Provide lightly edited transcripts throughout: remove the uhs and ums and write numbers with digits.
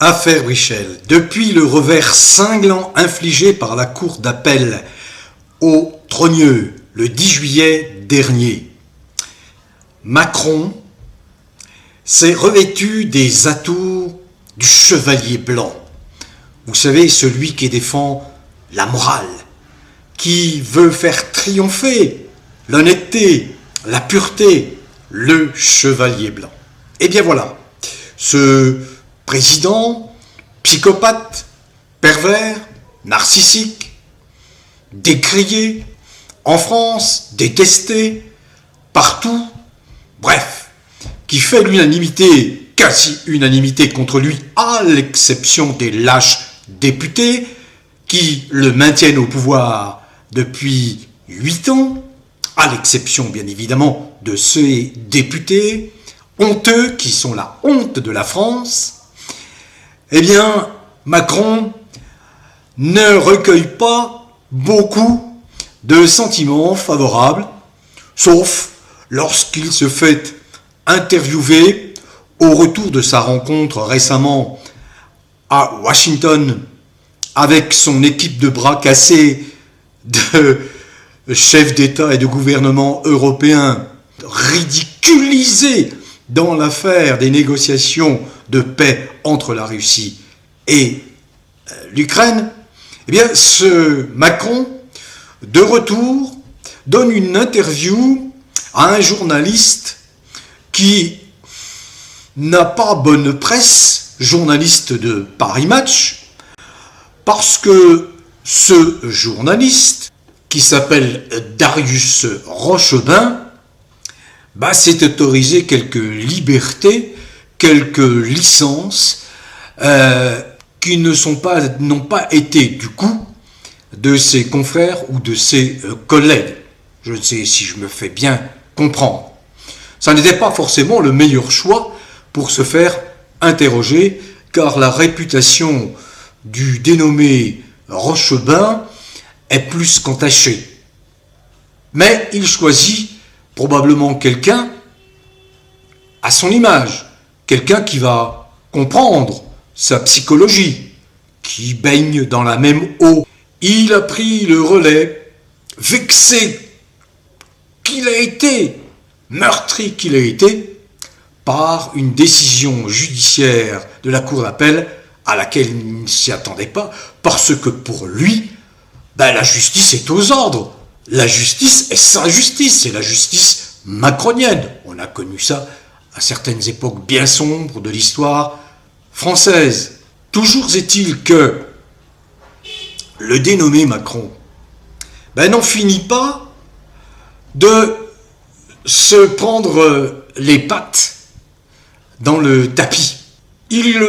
Affaire Brichel. Depuis le revers cinglant infligé par la cour d'appel au Trogneux le 10 juillet dernier, Macron s'est revêtu des atours du chevalier blanc. Vous savez, celui qui défend la morale, qui veut faire triompher l'honnêteté, la pureté, le chevalier blanc. Eh bien voilà, ce président psychopathe, pervers, narcissique, décrié, en France, détesté, partout, bref, qui fait l'unanimité, quasi unanimité contre lui, à l'exception des lâches députés qui le maintiennent au pouvoir depuis 8 ans, à l'exception bien évidemment de ces députés honteux qui sont la honte de la France. Eh bien, Macron ne recueille pas beaucoup de sentiments favorables, sauf lorsqu'il se fait interviewer au retour de sa rencontre récemment à Washington avec son équipe de bras cassés de chefs d'État et de gouvernement européens ridiculisés dans l'affaire des négociations de paix entre la Russie et l'Ukraine. Eh bien, ce Macron, de retour, donne une interview à un journaliste qui n'a pas bonne presse, journaliste de Paris Match, parce que ce journaliste, qui s'appelle Darius Rochebain, s'est autorisé quelques libertés, quelques licences qui n'ont pas été du coup de ses confrères ou de ses collègues. Je ne sais si je me fais bien comprendre. Ça n'était pas forcément le meilleur choix pour se faire interroger, car la réputation du dénommé Rochebain est plus qu'entachée. Mais il choisit probablement quelqu'un à son image, quelqu'un qui va comprendre sa psychologie, qui baigne dans la même eau. Il a pris le relais, vexé qu'il a été, meurtri qu'il a été, par une décision judiciaire de la cour d'appel à laquelle il ne s'y attendait pas, parce que pour lui, la justice est aux ordres. La justice est sa justice, c'est la justice macronienne. On a connu ça à certaines époques bien sombres de l'histoire française. Toujours est-il que le dénommé Macron n'en finit pas de se prendre les pattes dans le tapis. Il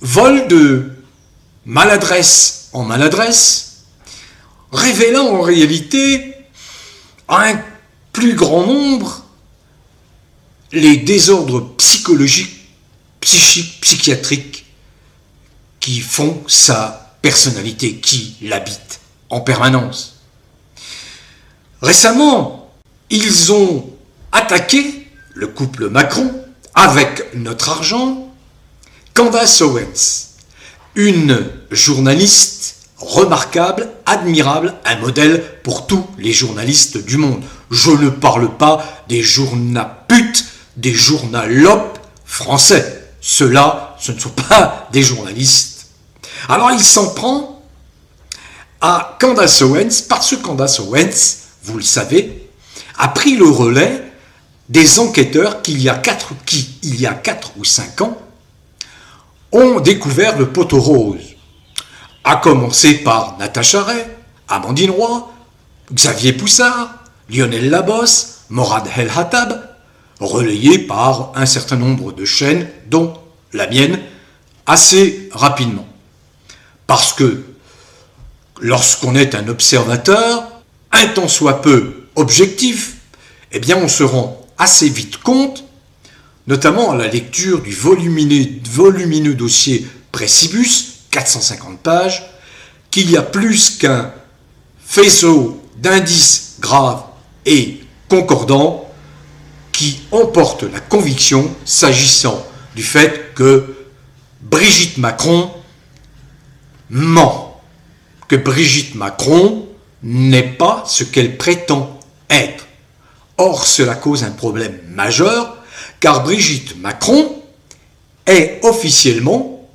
vole de maladresse en maladresse, révélant en réalité à un plus grand nombre les désordres psychologiques, psychiques, psychiatriques qui font sa personnalité, qui l'habite en permanence. Récemment, ils ont attaqué le couple Macron avec notre argent, Candace Owens, une journaliste remarquable, admirable, un modèle pour tous les journalistes du monde. Je ne parle pas des journaputes, des journalopes français. Ceux-là, ce ne sont pas des journalistes. Alors il s'en prend à Candace Owens, parce que Candace Owens, vous le savez, a pris le relais des enquêteurs qui, il y a 4 ou 5 ans, ont découvert le poteau rose. À commencer par Natacha Ray, Amandine Roy, Xavier Poussard, Lionel Labosse, Morad El Hattab, relayés par un certain nombre de chaînes, dont la mienne, assez rapidement. Parce que lorsqu'on est un observateur, un tant soit peu objectif, eh bien on se rend assez vite compte, notamment à la lecture du volumineux dossier Précibus, 450 pages, qu'il y a plus qu'un faisceau d'indices graves et concordants qui emportent la conviction s'agissant du fait que Brigitte Macron ment, que Brigitte Macron n'est pas ce qu'elle prétend être. Or, cela cause un problème majeur, car Brigitte Macron est officiellement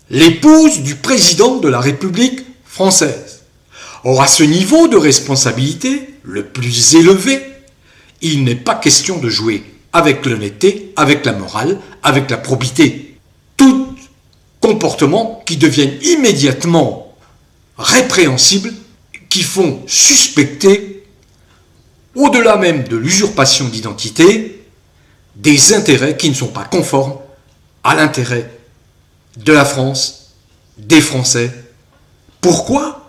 l'épouse du président de la République française. Or, à ce niveau de responsabilité, le plus élevé, il n'est pas question de jouer avec l'honnêteté, avec la morale, avec la probité. Tout comportement qui deviennent immédiatement répréhensibles, qui font suspecter, au-delà même de l'usurpation d'identité, des intérêts qui ne sont pas conformes à l'intérêt de la France, des Français. Pourquoi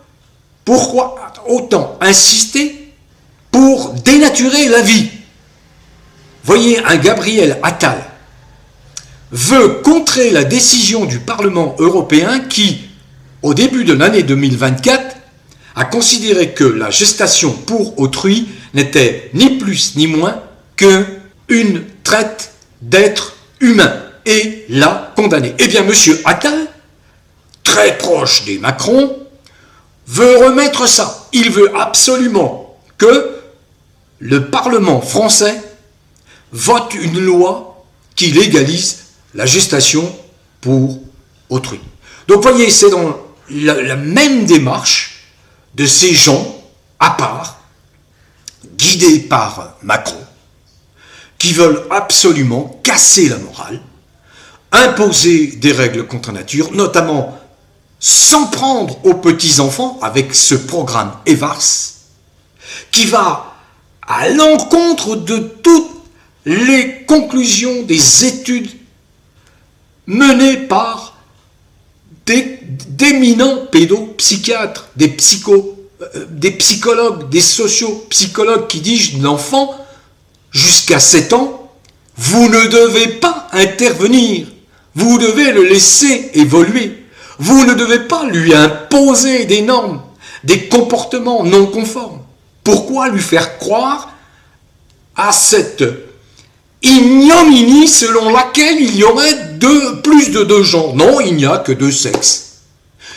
autant insister pour dénaturer la vie? Voyez, un Gabriel Attal veut contrer la décision du Parlement européen qui, au début de l'année 2024, a considéré que la gestation pour autrui n'était ni plus ni moins qu'une traite d'êtres humains et l'a condamné. Eh bien, M. Attal, très proche des Macron, veut remettre ça. Il veut absolument que le Parlement français vote une loi qui légalise la gestation pour autrui. Donc, voyez, c'est dans la même démarche de ces gens à part, guidés par Macron, qui veulent absolument casser la morale, imposer des règles contre nature, notamment s'en prendre aux petits-enfants avec ce programme EVARS, qui va à l'encontre de toutes les conclusions des études menées par d'éminents pédopsychiatres, des psychologues, des sociopsychologues qui disent l'enfant, jusqu'à 7 ans, vous ne devez pas intervenir, vous devez le laisser évoluer, vous ne devez pas lui imposer des normes, des comportements non conformes. Pourquoi lui faire croire à cette ignominie selon laquelle il y aurait plus de 2 genres? Non, il n'y a que 2 sexes.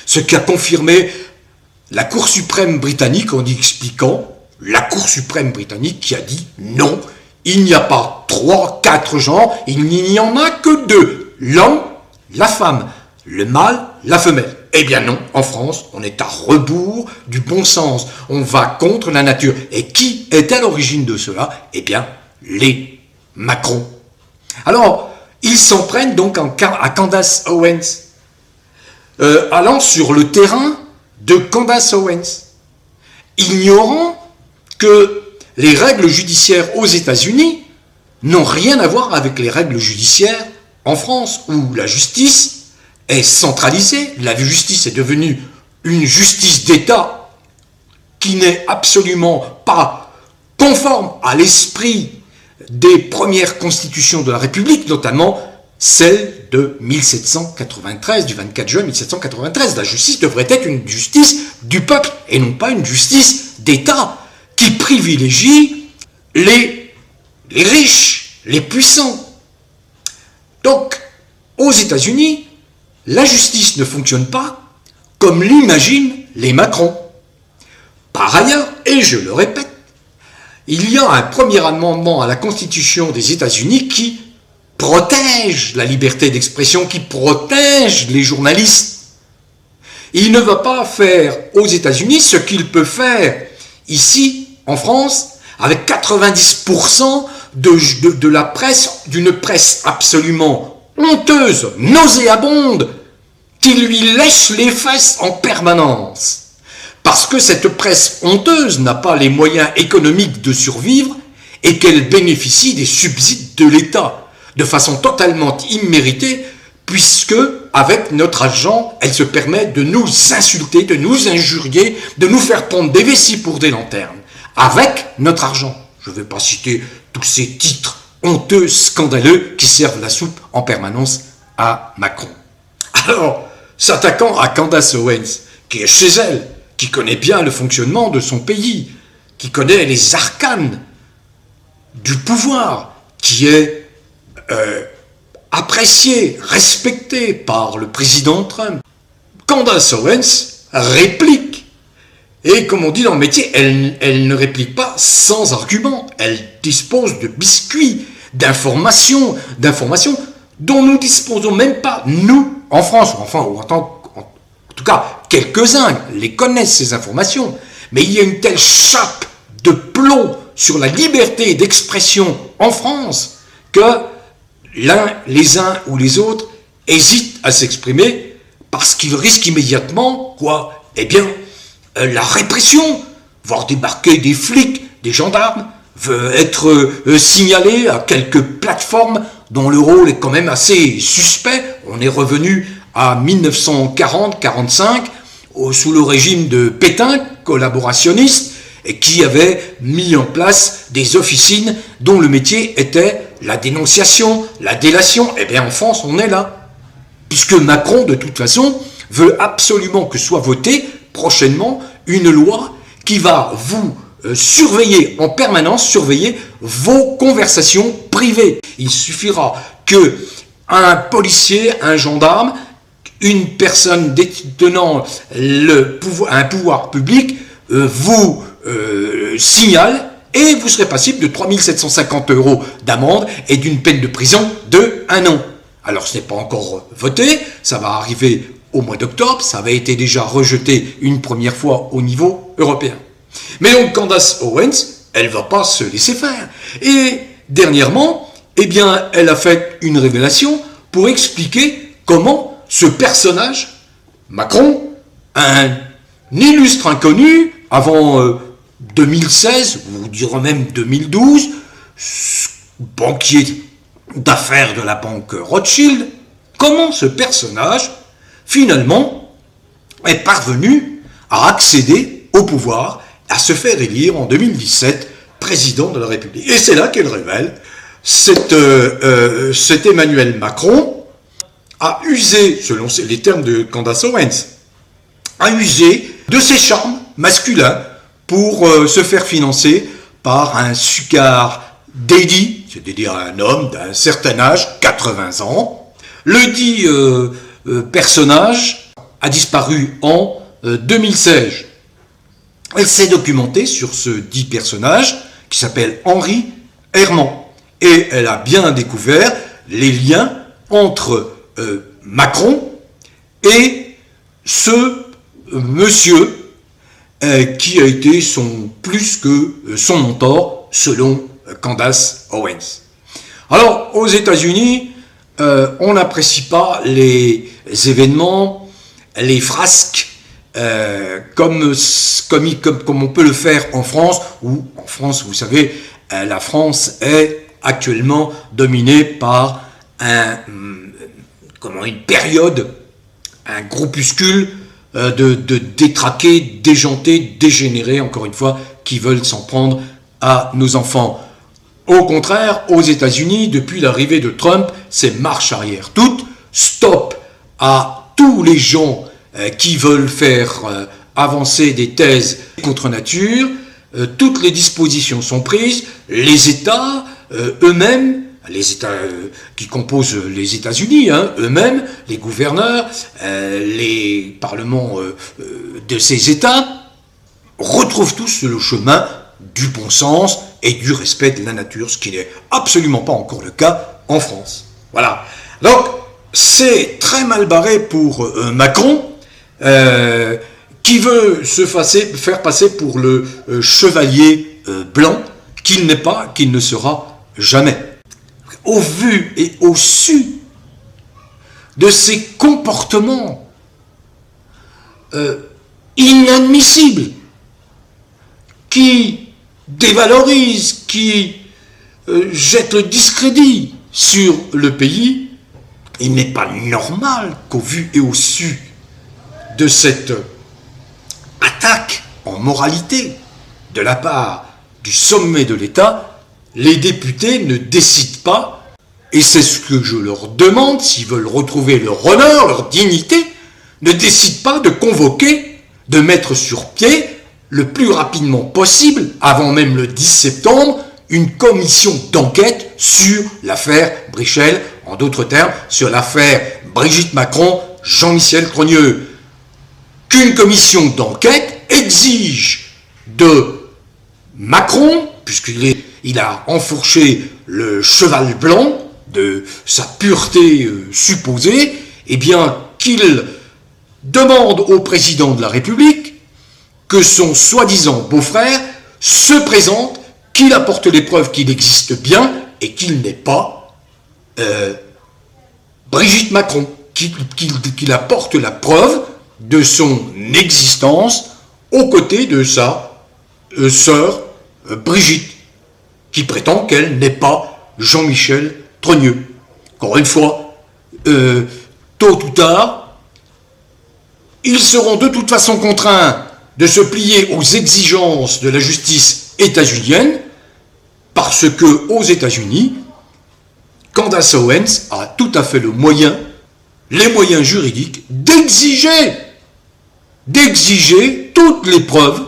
Ce qu'a confirmé la Cour suprême britannique en expliquant, la Cour suprême britannique qui a dit non, il n'y a pas 3, 4 genres, il n'y en a que 2. L'homme, la femme, le mâle, la femelle. Eh bien non, en France, on est à rebours du bon sens. On va contre la nature. Et qui est à l'origine de cela? Eh bien, les Macron. Alors, ils s'en prennent donc à Candace Owens, allant sur le terrain de Candace Owens, ignorant que les règles judiciaires aux États-Unis n'ont rien à voir avec les règles judiciaires en France, où la justice est centralisée, la justice est devenue une justice d'État qui n'est absolument pas conforme à l'esprit des premières constitutions de la République, notamment celle de 1793, du 24 juin 1793. La justice devrait être une justice du peuple et non pas une justice d'État qui privilégie les riches, les puissants. Donc, aux États-Unis, la justice ne fonctionne pas comme l'imaginent les Macron. Par ailleurs, et je le répète, il y a un premier amendement à la Constitution des États-Unis qui protège la liberté d'expression, qui protège les journalistes. Il ne va pas faire aux États-Unis ce qu'il peut faire ici, en France, avec 90% de la presse, d'une presse absolument honteuse, nauséabonde, qui lui lèche les fesses en permanence. Parce que cette presse honteuse n'a pas les moyens économiques de survivre et qu'elle bénéficie des subsides de l'État de façon totalement imméritée, puisque, avec notre argent, elle se permet de nous insulter, de nous injurier, de nous faire prendre des vessies pour des lanternes. Avec notre argent. Je ne vais pas citer tous ces titres honteux, scandaleux, qui servent la soupe en permanence à Macron. Alors, s'attaquant à Candace Owens, qui est chez elle, qui connaît bien le fonctionnement de son pays, qui connaît les arcanes du pouvoir, qui est appréciée, respectée par le président Trump. Candace Owens réplique. Et comme on dit dans le métier, elle ne réplique pas sans argument. Elle dispose de biscuits, d'informations dont nous disposons même pas, nous, en France, en tout cas, quelques-uns les connaissent ces informations. Mais il y a une telle chape de plomb sur la liberté d'expression en France que les uns ou les autres hésitent à s'exprimer parce qu'ils risquent immédiatement, la répression, voir débarquer des flics, des gendarmes, être signalés à quelques plateformes dont le rôle est quand même assez suspect. On est revenu à 1940-45, sous le régime de Pétain, collaborationniste, et qui avait mis en place des officines dont le métier était la dénonciation, la délation. Eh bien, en France, on est là. Puisque Macron, de toute façon, veut absolument que soit votée prochainement une loi qui va vous surveiller en permanence, surveiller vos conversations privées. Il suffira que un policier, un gendarme, une personne détenant un pouvoir public vous signale et vous serez passible de 3 750 € d'amende et d'une peine de prison de 1 an. Alors ce n'est pas encore voté, ça va arriver au mois d'octobre, ça avait été déjà rejeté une première fois au niveau européen. Mais donc Candace Owens, elle ne va pas se laisser faire. Et dernièrement, elle a fait une révélation pour expliquer comment ce personnage, Macron, un illustre inconnu, avant 2016, ou dirons même 2012, banquier d'affaires de la banque Rothschild, comment ce personnage, finalement, est parvenu à accéder au pouvoir, à se faire élire en 2017 président de la République. Et c'est là qu'elle révèle cet Emmanuel Macron a usé, selon les termes de Candace Owens, a usé de ses charmes masculins pour se faire financer par un sugar daddy, c'est-à-dire un homme d'un certain âge, 80 ans. Le dit personnage a disparu en 2016. Elle s'est documentée sur ce dit personnage qui s'appelle Henri Herman. Et elle a bien découvert les liens entre Macron et ce monsieur qui a été plus que son mentor, selon Candace Owens. Alors, aux États-Unis, on n'apprécie pas les événements, les frasques, comme on peut le faire en France, où en France, vous savez, la France est actuellement dominée par une période, un groupuscule de détraqués, déjantés, dégénérés, encore une fois, qui veulent s'en prendre à nos enfants. Au contraire, aux États-Unis, depuis l'arrivée de Trump, c'est marche arrière toute, stop à tous les gens qui veulent faire avancer des thèses contre nature, toutes les dispositions sont prises, les États eux-mêmes, les États qui composent les États-Unis, eux-mêmes, les gouverneurs, les parlements de ces États, retrouvent tous le chemin du bon sens et du respect de la nature, ce qui n'est absolument pas encore le cas en France. Voilà. Donc, c'est très mal barré pour Macron, qui veut se faire passer pour le chevalier blanc, qu'il n'est pas, qu'il ne sera jamais. Au vu et au su de ces comportements inadmissibles, qui dévalorisent, qui jettent le discrédit sur le pays, il n'est pas normal qu'au vu et au su de cette attaque en moralité de la part du sommet de l'État, les députés ne décident pas, et c'est ce que je leur demande, s'ils veulent retrouver leur honneur, leur dignité, ne décident pas de convoquer, de mettre sur pied, le plus rapidement possible, avant même le 10 septembre, une commission d'enquête sur l'affaire Brichel en d'autres termes, sur l'affaire Brigitte Macron, Jean-Michel Trogneux, qu'une commission d'enquête exige de Macron, puisqu'il a enfourché le cheval blanc de sa pureté supposée, eh bien qu'il demande au président de la République que son soi-disant beau-frère se présente, qu'il apporte les preuves qu'il existe bien et qu'il n'est pas Brigitte Macron, qu'il apporte la preuve de son existence aux côtés de sa sœur Brigitte, qui prétend qu'elle n'est pas Jean-Michel Trogneux. Encore une fois, tôt ou tard, ils seront de toute façon contraints de se plier aux exigences de la justice états-unienne, parce que aux États-Unis, Candace Owens a tout à fait les moyens juridiques d'exiger toutes les preuves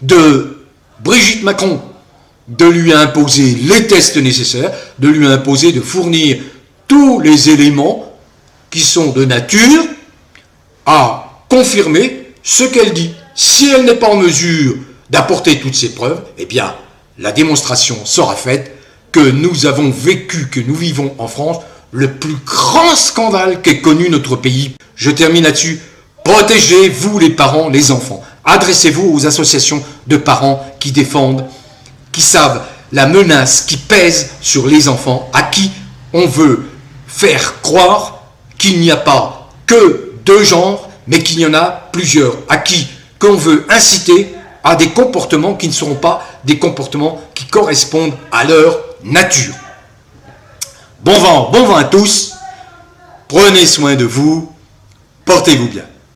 de Brigitte Macron, de lui imposer les tests nécessaires, de lui imposer de fournir tous les éléments qui sont de nature à confirmer ce qu'elle dit. Si elle n'est pas en mesure d'apporter toutes ces preuves, eh bien, la démonstration sera faite que nous avons vécu, que nous vivons en France, le plus grand scandale qu'ait connu notre pays. Je termine là-dessus. Protégez, vous les parents, les enfants. Adressez-vous aux associations de parents qui défendent, qui savent la menace qui pèse sur les enfants, à qui on veut faire croire qu'il n'y a pas que deux genres, mais qu'il y en a plusieurs, à qui qu'on veut inciter à des comportements qui ne seront pas des comportements qui correspondent à leur nature. Bon vent à tous, prenez soin de vous, portez-vous bien.